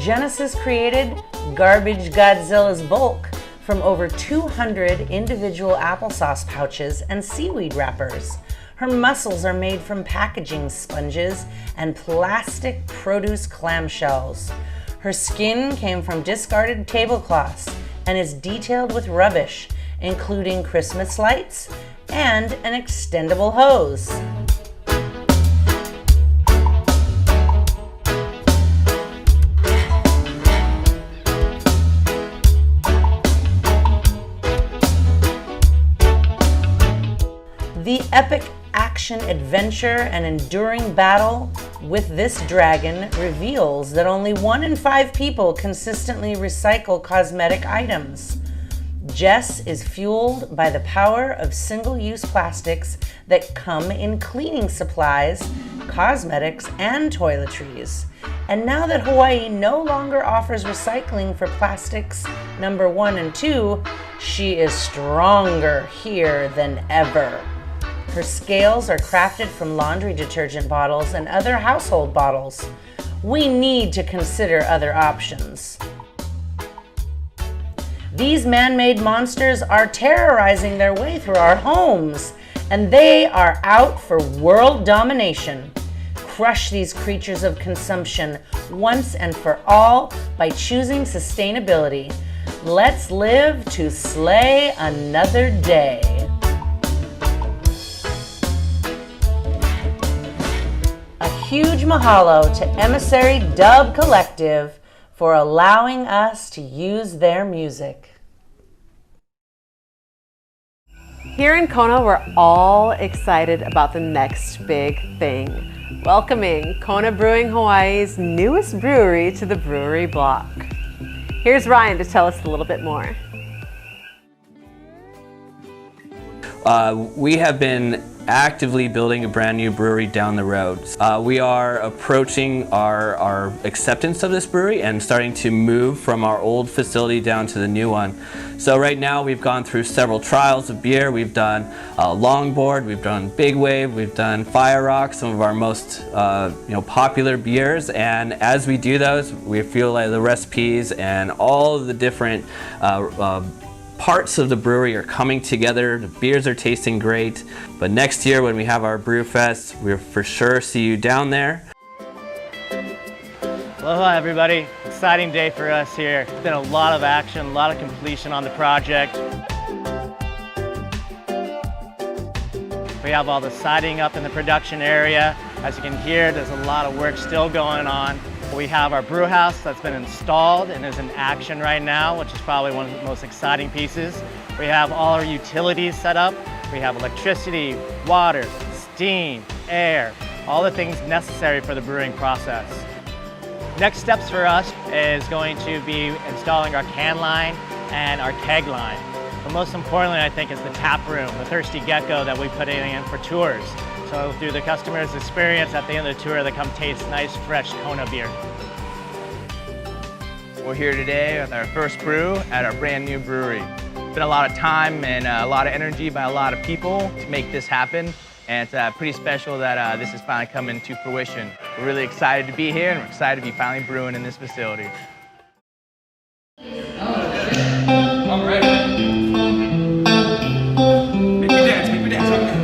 Genesis created Garbage Godzilla's bulk from over 200 individual applesauce pouches and seaweed wrappers. Her muscles are made from packaging sponges and plastic produce clamshells. Her skin came from discarded tablecloths and is detailed with rubbish, including Christmas lights and an extendable hose. The epic action, adventure, and enduring battle with this dragon reveals that only 1 in 5 people consistently recycle cosmetic items. Jess is fueled by the power of single-use plastics that come in cleaning supplies, cosmetics, and toiletries. And now that Hawaii no longer offers recycling for plastics number 1 and 2, she is stronger here than ever. Her scales are crafted from laundry detergent bottles and other household bottles. We need to consider other options. These man-made monsters are terrorizing their way through our homes, and they are out for world domination. Crush these creatures of consumption once and for all by choosing sustainability. Let's live to slay another day. A huge mahalo to Emissary Dub Collective for allowing us to use their music. Here in Kona, we're all excited about the next big thing. Welcoming Kona Brewing Hawaii's newest brewery to the brewery block. Here's Ryan to tell us a little bit more. We have been actively building a brand new brewery down the road. We are approaching our acceptance of this brewery and starting to move from our old facility down to the new one. So right now we've gone through several trials of beer. We've done Longboard, we've done Big Wave, we've done Fire Rock, some of our most popular beers. And as we do those, we feel like the recipes and all of the different parts of the brewery are coming together. The beers are tasting great. But next year when we have our Brew Fest, we'll for sure see you down there. Aloha everybody, exciting day for us here. It's been a lot of action, a lot of completion on the project. We have all the siding up in the production area. As you can hear, there's a lot of work still going on. We have our brew house that's been installed and is in action right now, which is probably one of the most exciting pieces. We have all our utilities set up. We have electricity, water, steam, air, all the things necessary for the brewing process. Next steps for us is going to be installing our can line and our keg line. But most importantly, I think, is the tap room, the Thirsty Gecko that we put in for tours. So through the customer's experience at the end of the tour, they come taste nice, fresh Kona beer. We're here today with our first brew at our brand new brewery. It's been a lot of time and a lot of energy by a lot of people to make this happen. And it's pretty special that this is finally coming to fruition. We're really excited to be here and we're excited to be finally brewing in this facility. All right. Make me dance, make me dance.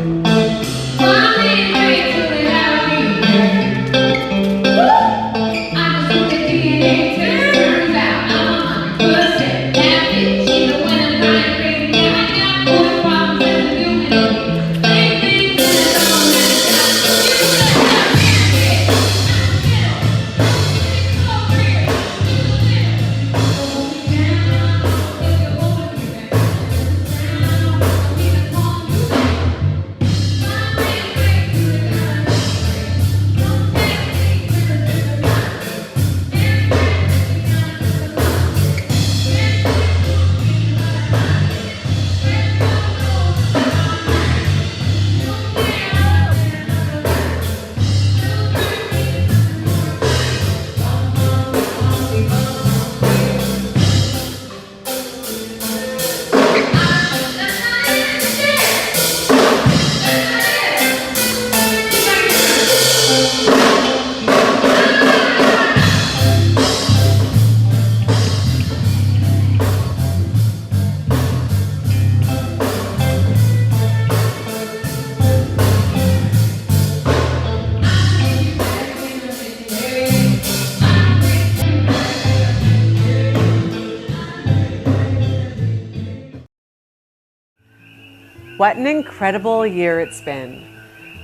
What an incredible year it's been.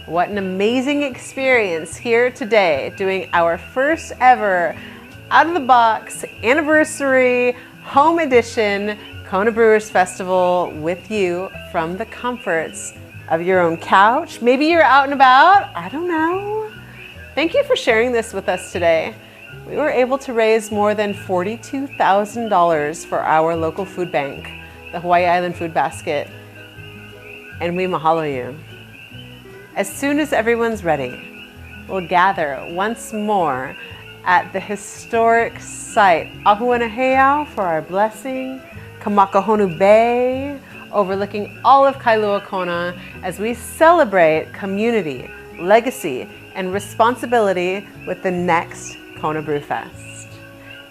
What an amazing experience here today doing our first ever out of the box anniversary home edition Kona Brewers Festival with you from the comforts of your own couch. Maybe you're out and about, I don't know. Thank you for sharing this with us today. We were able to raise more than $42,000 for our local food bank, the Hawaii Island Food Basket. And we mahalo you. As soon as everyone's ready, we'll gather once more at the historic site, Ahuanaheau, for our blessing, Kamakahonu Bay, overlooking all of Kailua Kona, as we celebrate community, legacy, and responsibility with the next Kona Brew Fest.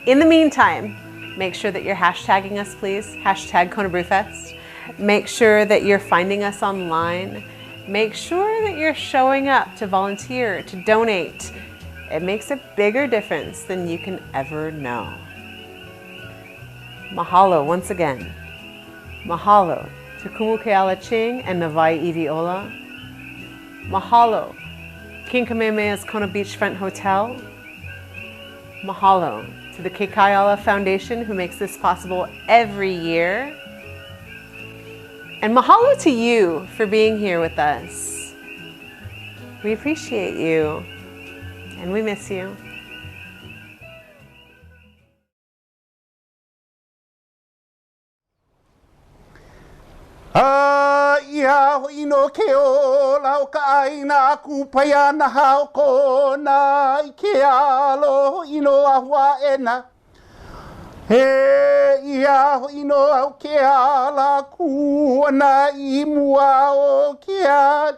In the meantime, make sure that you're hashtagging us, please, hashtag Kona Brew Fest. Make sure that you're finding us online. Make sure that you're showing up to volunteer, to donate. It makes a bigger difference than you can ever know. Mahalo once again. Mahalo to Kumu Keala Ching and Navai Iwi Ola. Mahalo, King Kamehameha's Kona Beachfront Hotel. Mahalo to the Kealoha Foundation, who makes this possible every year. And mahalo to you for being here with us. We appreciate you, and we miss you. Ia hoi no ke ola o ka aina aku pai ana hao kona I ke alo hoi no ahua ena. He ia hoi no au ke ala ku ana I mua o ke a.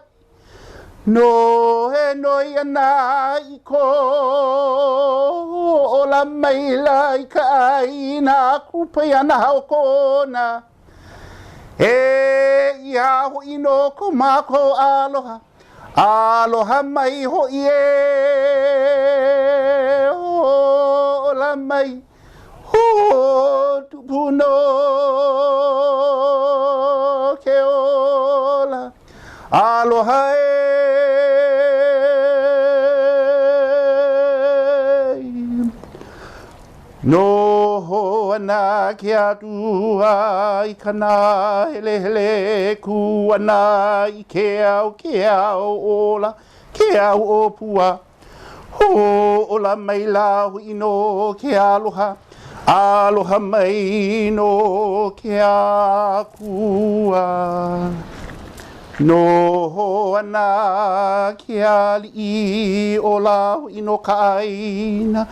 No he noi ana I ko ola maila I ka aina aku pai ana hao kona. E ia hoi no ko mako aloha, aloha mai hoi e ola mai ho tupuno ke ola, aloha e. No ho ana ke atua I kana hele hele ku ana I ke au ola ke au o pua ho Ola mai la hui no Kealoha. Aloha mai no Keakua. No ana kia li o la hui no kaina.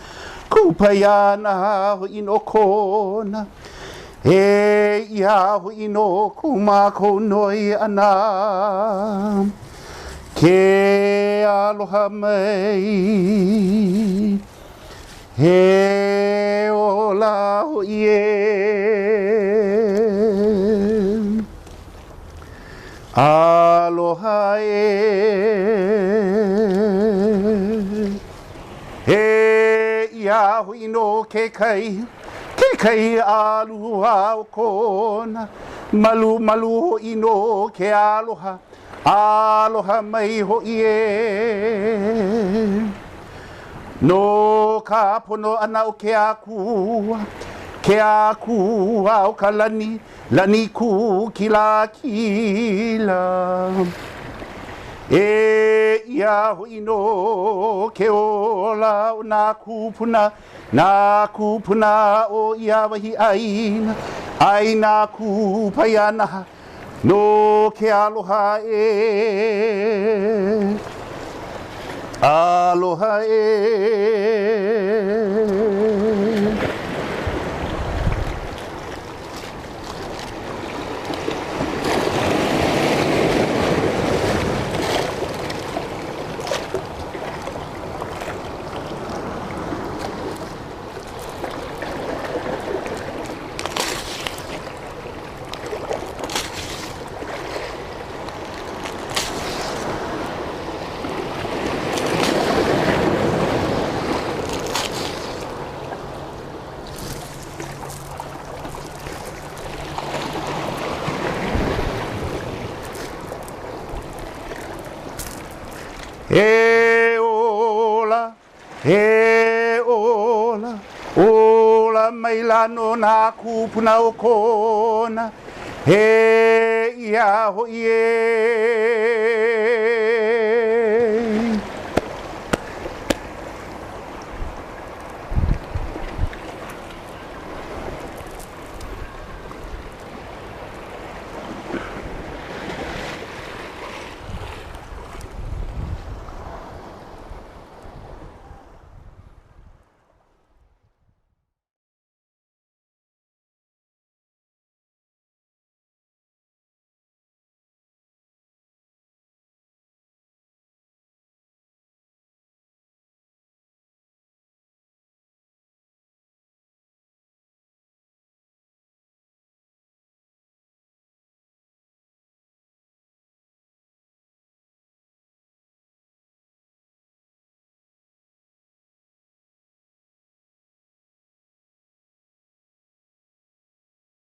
Kupayana hui no kona. E ia hui no kumako noi ana. Ke aloha mai. He ola hui e. Aloha e. He ia hui no ke kai alua o kona. Malu ho ino ke aloha. Aloha mai ho e. No ka pono ana o ke akua. Ke akua o ka lani. Lani ku kila. E ia hui no ke ola o nā kupuna o ia wahi aina. Aina kupayana no ke aloha e. Aloha e. E ola, ola mai lano nā kupuna o kona. He ia hoi e.